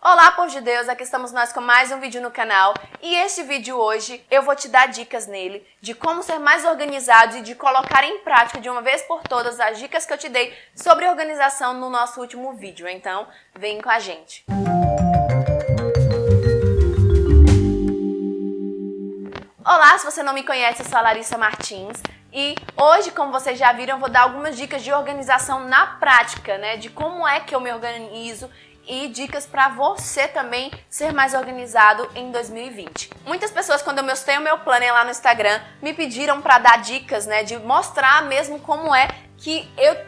Olá, povo de Deus, aqui estamos nós com mais um vídeo no canal e este vídeo hoje eu vou te dar dicas nele de como ser mais organizado e de colocar em prática de uma vez por todas as dicas que eu te dei sobre organização no nosso último vídeo, então vem com a gente. Olá, se você não me conhece, eu sou a Larissa Martins e hoje, como vocês já viram, eu vou dar algumas dicas de organização na prática, né, de como é que eu me organizo e dicas para você também ser mais organizado em 2020. Muitas pessoas, quando eu mostrei o meu planner lá no Instagram, me pediram para dar dicas, né, de mostrar mesmo como é que eu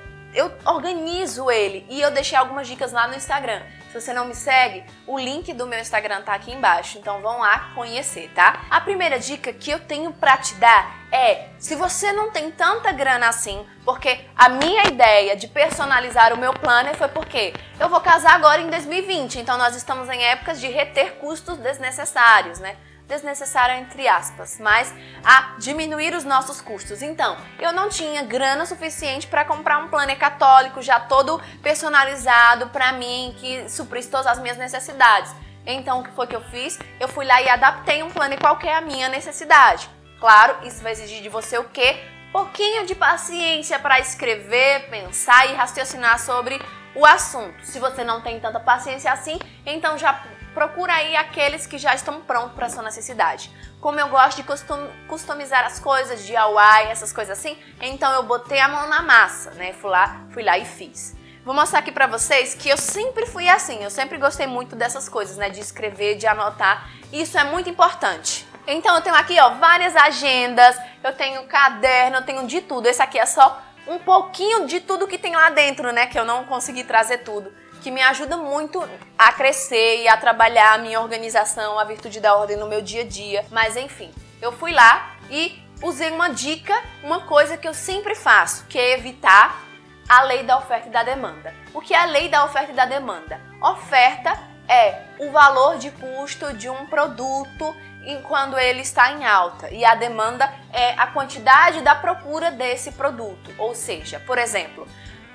organizo ele. E eu deixei algumas dicas lá no Instagram. Se você não me segue, o link do meu Instagram tá aqui embaixo, então vão lá conhecer, tá? A primeira dica que eu tenho pra te dar é, se você não tem tanta grana assim, porque a minha ideia de personalizar o meu planner foi porque eu vou casar agora em 2020, então nós estamos em épocas de reter custos desnecessários, né? Desnecessário entre aspas, mas a diminuir os nossos custos. Então, eu não tinha grana suficiente para comprar um planner católico já todo personalizado para mim, que suprisse todas as minhas necessidades. Então, o que foi que eu fiz? Eu fui lá e adaptei um planner qualquer à minha necessidade. Claro, isso vai exigir de você o quê? Pouquinho de paciência para escrever, pensar e raciocinar sobre o assunto. Se você não tem tanta paciência assim, então já procura aí aqueles que já estão prontos para sua necessidade. Como eu gosto de customizar as coisas, DIY, essas coisas assim, então eu botei a mão na massa, né? Fui lá e fiz. Vou mostrar aqui pra vocês que eu sempre fui assim, eu sempre gostei muito dessas coisas, né? De escrever, de anotar, isso é muito importante. Então eu tenho aqui, ó, várias agendas, eu tenho caderno, eu tenho de tudo. Esse aqui é só um pouquinho de tudo que tem lá dentro, né? Que eu não consegui trazer tudo. Que me ajuda muito a crescer e a trabalhar a minha organização, a virtude da ordem no meu dia a dia. Mas enfim, eu fui lá e usei uma dica, uma coisa que eu sempre faço, que é evitar a lei da oferta e da demanda. O que é a lei da oferta e da demanda? Oferta é o valor de custo de um produto quando ele está em alta e a demanda é a quantidade da procura desse produto. Ou seja, por exemplo,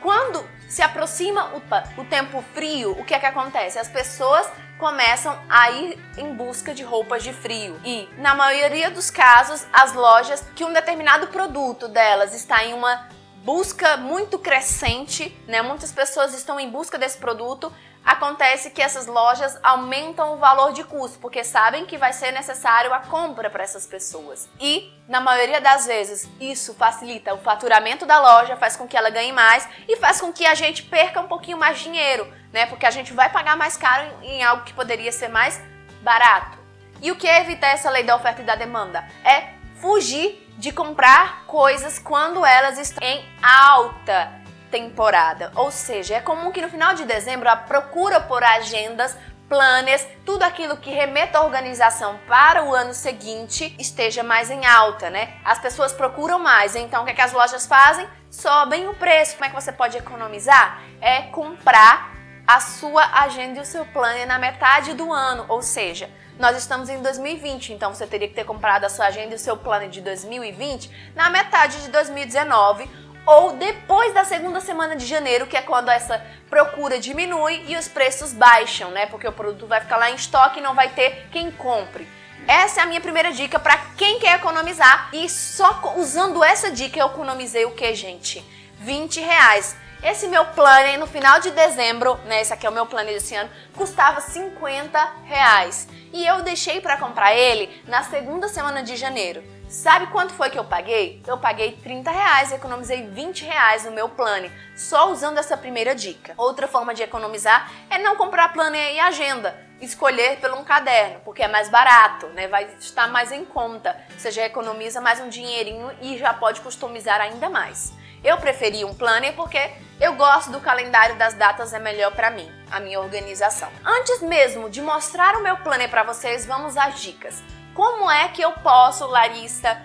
quando se aproxima o tempo frio, o que é que acontece? As pessoas começam a ir em busca de roupas de frio. E, na maioria dos casos, as lojas que um determinado produto delas está em uma busca muito crescente, né? Muitas pessoas estão em busca desse produto. Acontece que essas lojas aumentam o valor de custo, porque sabem que vai ser necessário a compra para essas pessoas. E, na maioria das vezes, isso facilita o faturamento da loja, faz com que ela ganhe mais e faz com que a gente perca um pouquinho mais de dinheiro, né? Porque a gente vai pagar mais caro em algo que poderia ser mais barato. E o que é evitar essa lei da oferta e da demanda? É fugir de comprar coisas quando elas estão em alta temporada, ou seja, é comum que no final de dezembro a procura por agendas, planners, tudo aquilo que remeta à organização para o ano seguinte esteja mais em alta, né? As pessoas procuram mais, então o que é que as lojas fazem? Sobem o preço. Como é que você pode economizar? É comprar a sua agenda e o seu planner na metade do ano, ou seja, nós estamos em 2020, então você teria que ter comprado a sua agenda e o seu planner de 2020 na metade de 2019, ou depois da segunda semana de janeiro, que é quando essa procura diminui e os preços baixam, né? Porque o produto vai ficar lá em estoque e não vai ter quem compre. Essa é a minha primeira dica para quem quer economizar. E só usando essa dica eu economizei o que, gente? R$20. Esse meu planner no final de dezembro, né? Esse aqui é o meu planner desse ano, custava R$50. E eu deixei para comprar ele na segunda semana de janeiro. Sabe quanto foi que eu paguei? Eu paguei R$30, economizei R$20 no meu planner, só usando essa primeira dica. Outra forma de economizar é não comprar planner e agenda, escolher pelo um caderno, porque é mais barato, né? Vai estar mais em conta, você já economiza mais um dinheirinho e já pode customizar ainda mais. Eu preferi um planner porque eu gosto do calendário das datas, é melhor para mim, a minha organização. Antes mesmo de mostrar o meu planner para vocês, vamos às dicas. Como é que eu posso, Larissa,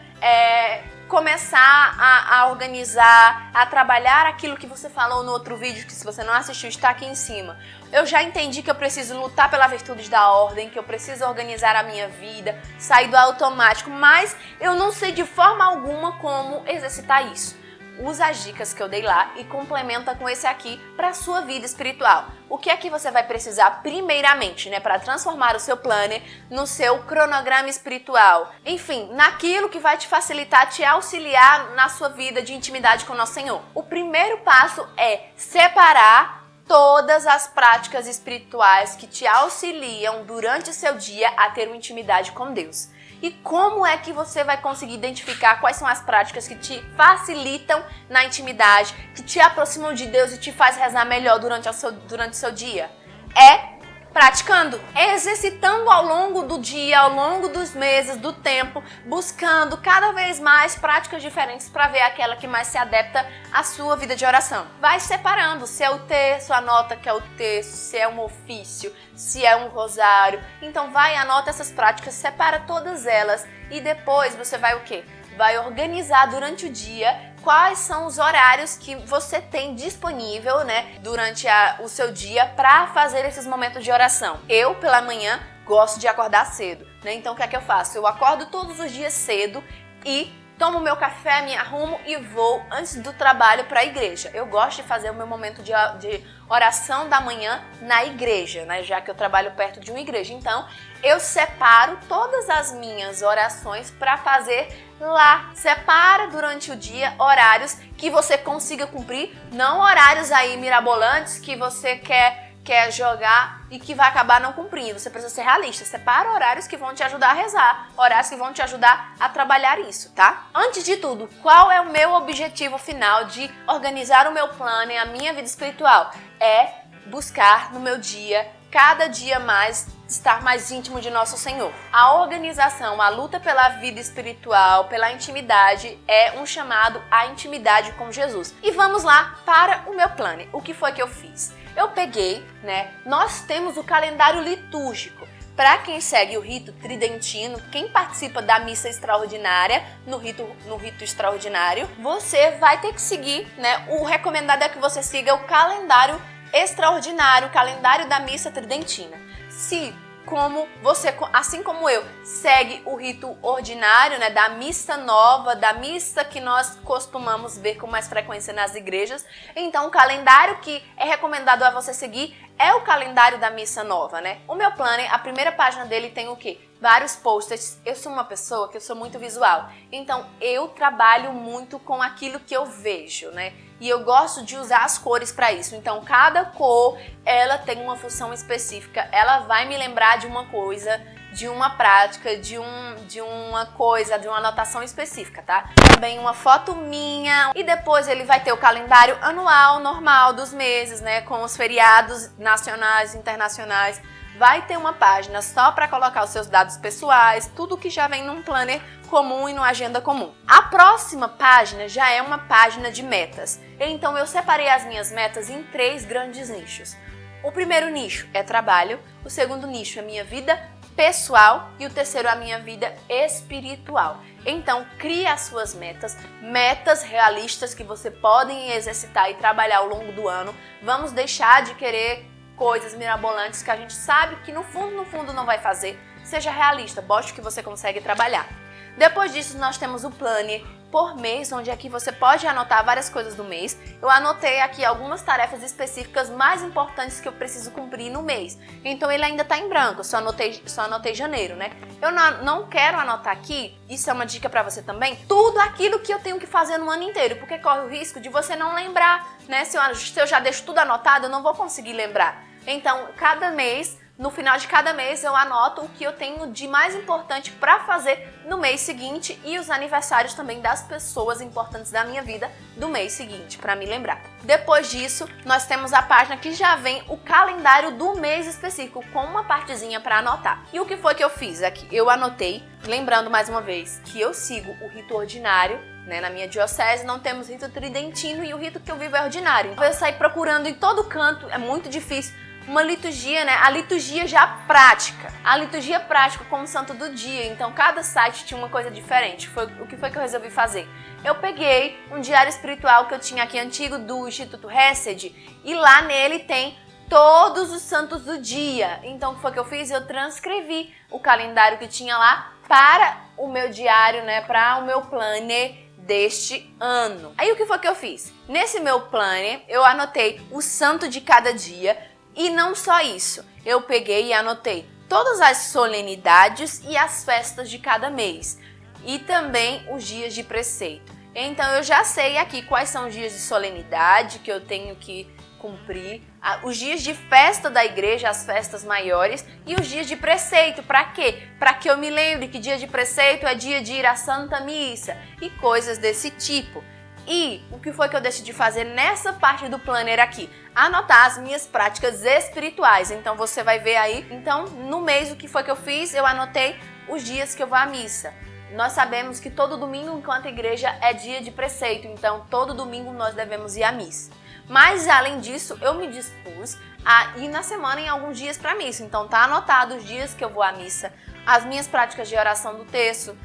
começar a organizar, a trabalhar aquilo que você falou no outro vídeo, que se você não assistiu está aqui em cima. Eu já entendi que eu preciso lutar pela virtude da ordem, que eu preciso organizar a minha vida, sair do automático, mas eu não sei de forma alguma como exercitar isso. usa as dicas que eu dei lá e complementa com esse aqui para a sua vida espiritual. O que é que você vai precisar primeiramente, né, para transformar o seu planner no seu cronograma espiritual? Enfim, naquilo que vai te facilitar, te auxiliar na sua vida de intimidade com o nosso Senhor. O primeiro passo é separar todas as práticas espirituais que te auxiliam durante o seu dia a ter uma intimidade com Deus. E como é que você vai conseguir identificar quais são as práticas que te facilitam na intimidade, que te aproximam de Deus e te faz rezar melhor durante o seu dia? É praticando, exercitando ao longo do dia, ao longo dos meses, do tempo, buscando cada vez mais práticas diferentes para ver aquela que mais se adapta à sua vida de oração. Vai separando, se é o terço, anota que é o terço, se é um ofício, se é um rosário. Então vai, anota essas práticas, separa todas elas e depois você vai o quê? Vai organizar durante o dia quais são os horários que você tem disponível, né, durante o seu dia para fazer esses momentos de oração. Eu, pela manhã, gosto de acordar cedo, né? Então o que é que eu faço? Eu acordo todos os dias cedo e tomo meu café, me arrumo e vou antes do trabalho para a igreja. Eu gosto de fazer o meu momento de oração da manhã na igreja, né? Já que eu trabalho perto de uma igreja. Então, eu separo todas as minhas orações para fazer lá. Separa durante o dia horários que você consiga cumprir, não horários aí mirabolantes que você quer jogar e que vai acabar não cumprindo. Você precisa ser realista. Separa horários que vão te ajudar a rezar, horários que vão te ajudar a trabalhar isso, tá? Antes de tudo, qual é o meu objetivo final de organizar o meu plano e a minha vida espiritual? É buscar no meu dia, cada dia mais, estar mais íntimo de nosso Senhor. A organização, a luta pela vida espiritual, pela intimidade, é um chamado à intimidade com Jesus. E vamos lá para o meu plano. O que foi que eu fiz? Eu peguei, né? Nós temos o calendário litúrgico. Para quem segue o rito tridentino, quem participa da missa extraordinária, no rito extraordinário, você vai ter que seguir, né? O recomendado é que você siga o calendário extraordinário, o calendário da missa tridentina. Se como você, assim como eu, segue o rito ordinário, né, da missa nova, da missa que nós costumamos ver com mais frequência nas igrejas, então o calendário que é recomendado a você seguir é o calendário da missa nova, né? O meu planner, a primeira página dele tem o quê? Vários post-its. Eu sou uma pessoa que eu sou muito visual, então eu trabalho muito com aquilo que eu vejo, né? E eu gosto de usar as cores para isso. Então, cada cor, ela tem uma função específica. Ela vai me lembrar de uma coisa, de uma prática, de uma coisa, de uma anotação específica, tá? Também uma foto minha. E depois ele vai ter o calendário anual, normal, dos meses, né? Com os feriados nacionais, internacionais. Vai ter uma página só para colocar os seus dados pessoais, tudo que já vem num planner comum e numa agenda comum. A próxima página já é uma página de metas. Então eu separei as minhas metas em 3 grandes nichos. O primeiro nicho é trabalho, o segundo nicho é minha vida pessoal e o terceiro é a minha vida espiritual. Então crie as suas metas realistas que você pode exercitar e trabalhar ao longo do ano. Vamos deixar de querer coisas mirabolantes que a gente sabe que no fundo não vai fazer. Seja realista, bote o que você consegue trabalhar. Depois disso, nós temos o planner por mês, onde aqui você pode anotar várias coisas do mês. Eu anotei aqui algumas tarefas específicas mais importantes que eu preciso cumprir no mês. Então ele ainda está em branco, só anotei janeiro, né? Eu não quero anotar aqui, isso é uma dica para você também, tudo aquilo que eu tenho que fazer no ano inteiro, porque corre o risco de você não lembrar, né? Se eu já deixo tudo anotado, eu não vou conseguir lembrar. Então, cada mês, no final de cada mês, eu anoto o que eu tenho de mais importante para fazer no mês seguinte e os aniversários também das pessoas importantes da minha vida do mês seguinte, para me lembrar. Depois disso, nós temos a página que já vem o calendário do mês específico, com uma partezinha para anotar. E o que foi que eu fiz aqui? Eu anotei, lembrando mais uma vez, que eu sigo o rito ordinário, né? Na minha diocese não temos rito tridentino e o rito que eu vivo é ordinário. Então eu saí procurando em todo canto, é muito difícil. Uma liturgia, né? A liturgia já prática. A liturgia prática como santo do dia. Então, cada site tinha uma coisa diferente. O que foi que eu resolvi fazer? Eu peguei um diário espiritual que eu tinha aqui antigo do Instituto Hesed e lá nele tem todos os santos do dia. Então, o que foi que eu fiz? Eu transcrevi o calendário que tinha lá para o meu diário, né? Para o meu planner deste ano. Aí o que foi que eu fiz? Nesse meu planner, eu anotei o santo de cada dia e não só isso. Eu peguei e anotei todas as solenidades e as festas de cada mês e também os dias de preceito. Então eu já sei aqui quais são os dias de solenidade que eu tenho que cumprir, os dias de festa da igreja, as festas maiores, e os dias de preceito. Para quê? Para que eu me lembre que dia de preceito é dia de ir à Santa Missa e coisas desse tipo. E o que foi que eu decidi fazer nessa parte do planner aqui? Anotar as minhas práticas espirituais. Então você vai ver aí. Então no mês o que foi que eu fiz? Eu anotei os dias que eu vou à missa. Nós sabemos que todo domingo, enquanto igreja, é dia de preceito. Então todo domingo nós devemos ir à missa. Mas, além disso, eu me dispus a ir na semana em alguns dias para a missa. Então, tá anotado os dias que eu vou à missa, as minhas práticas de oração do terço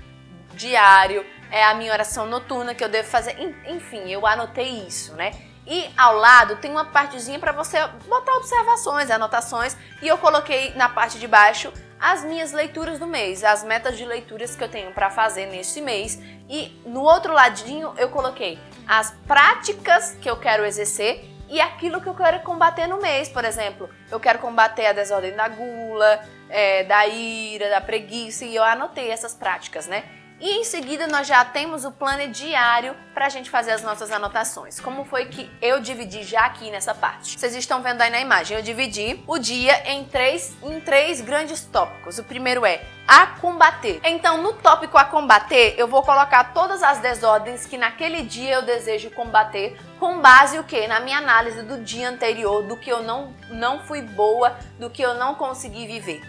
diário, a minha oração noturna que eu devo fazer. Enfim, eu anotei isso, né? E ao lado tem uma partezinha para você botar observações, anotações. E eu coloquei na parte de baixo as minhas leituras do mês, as metas de leituras que eu tenho para fazer neste mês. E no outro ladinho eu coloquei as práticas que eu quero exercer e aquilo que eu quero combater no mês. Por exemplo, eu quero combater a desordem da gula, da ira, da preguiça, e eu anotei essas práticas, né? E em seguida nós já temos o planner diário para a gente fazer as nossas anotações. Como foi que eu dividi já aqui nessa parte? Vocês estão vendo aí na imagem, eu dividi o dia em três grandes tópicos. O primeiro é a combater. Então no tópico a combater, eu vou colocar todas as desordens que naquele dia eu desejo combater, com base o quê? Na minha análise do dia anterior, do que eu não fui boa, do que eu não consegui viver.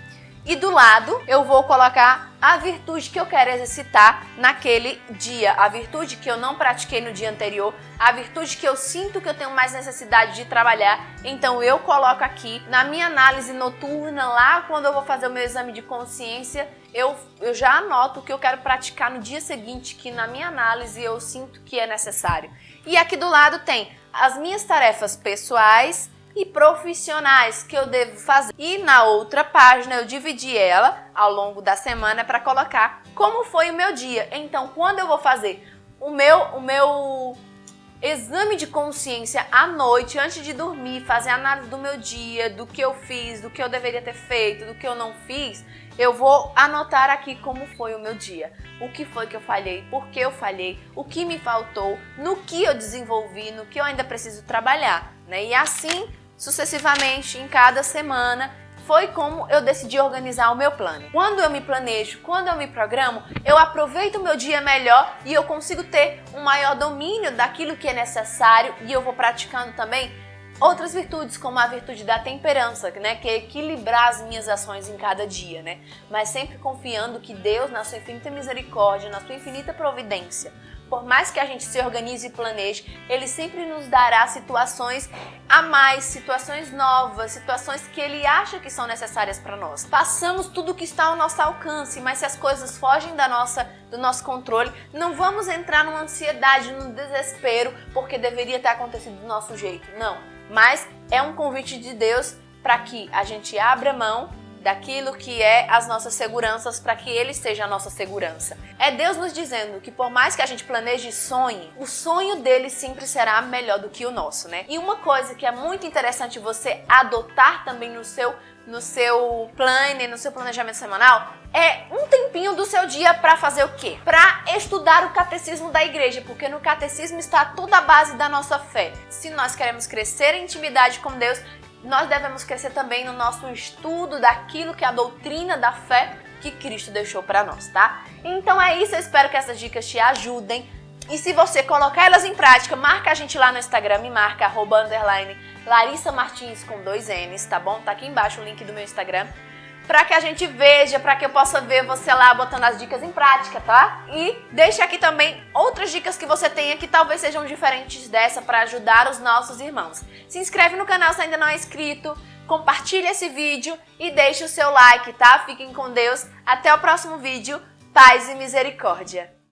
E do lado eu vou colocar a virtude que eu quero exercitar naquele dia, a virtude que eu não pratiquei no dia anterior, a virtude que eu sinto que eu tenho mais necessidade de trabalhar. Então eu coloco aqui na minha análise noturna, lá quando eu vou fazer o meu exame de consciência, eu já anoto o que eu quero praticar no dia seguinte, que na minha análise eu sinto que é necessário. E aqui do lado tem as minhas tarefas pessoais e profissionais que eu devo fazer. E na outra página eu dividi ela ao longo da semana para colocar como foi o meu dia. Então, quando eu vou fazer o meu exame de consciência à noite, antes de dormir, fazer a análise do meu dia, do que eu fiz, do que eu deveria ter feito, do que eu não fiz, eu vou anotar aqui como foi o meu dia. O que foi que eu falhei, por que eu falhei, o que me faltou, no que eu desenvolvi, no que eu ainda preciso trabalhar, né? E assim sucessivamente, em cada semana, foi como eu decidi organizar o meu plano. Quando eu me planejo, quando eu me programo, eu aproveito o meu dia melhor e eu consigo ter um maior domínio daquilo que é necessário, e eu vou praticando também outras virtudes, como a virtude da temperança, né, que é equilibrar as minhas ações em cada dia, né? Mas sempre confiando que Deus, na sua infinita misericórdia, na sua infinita providência, por mais que a gente se organize e planeje, Ele sempre nos dará situações a mais, situações novas, situações que Ele acha que são necessárias para nós. Façamos tudo o que está ao nosso alcance, mas se as coisas fogem do nosso controle, não vamos entrar numa ansiedade, num desespero, porque deveria ter acontecido do nosso jeito. Não, mas é um convite de Deus para que a gente abra mão daquilo que é as nossas seguranças, para que Ele seja a nossa segurança. É Deus nos dizendo que por mais que a gente planeje e sonhe, o sonho dele sempre será melhor do que o nosso, né? E uma coisa que é muito interessante você adotar também no seu planner, no seu planejamento semanal, é um tempinho do seu dia para fazer o quê? Para estudar o catecismo da igreja, porque no catecismo está toda a base da nossa fé. Se nós queremos crescer em intimidade com Deus, nós devemos crescer também no nosso estudo daquilo que é a doutrina da fé que Cristo deixou para nós, tá? Então é isso, eu espero que essas dicas te ajudem. E se você colocar elas em prática, marca a gente lá no Instagram, me marca, @Larissa Martins com 2 N's, tá bom? Tá aqui embaixo o link do meu Instagram, pra que a gente veja, pra que eu possa ver você lá botando as dicas em prática, tá? E deixa aqui também outras dicas que você tenha que talvez sejam diferentes dessa pra ajudar os nossos irmãos. Se inscreve no canal se ainda não é inscrito, compartilha esse vídeo e deixa o seu like, tá? Fiquem com Deus. Até o próximo vídeo. Paz e misericórdia.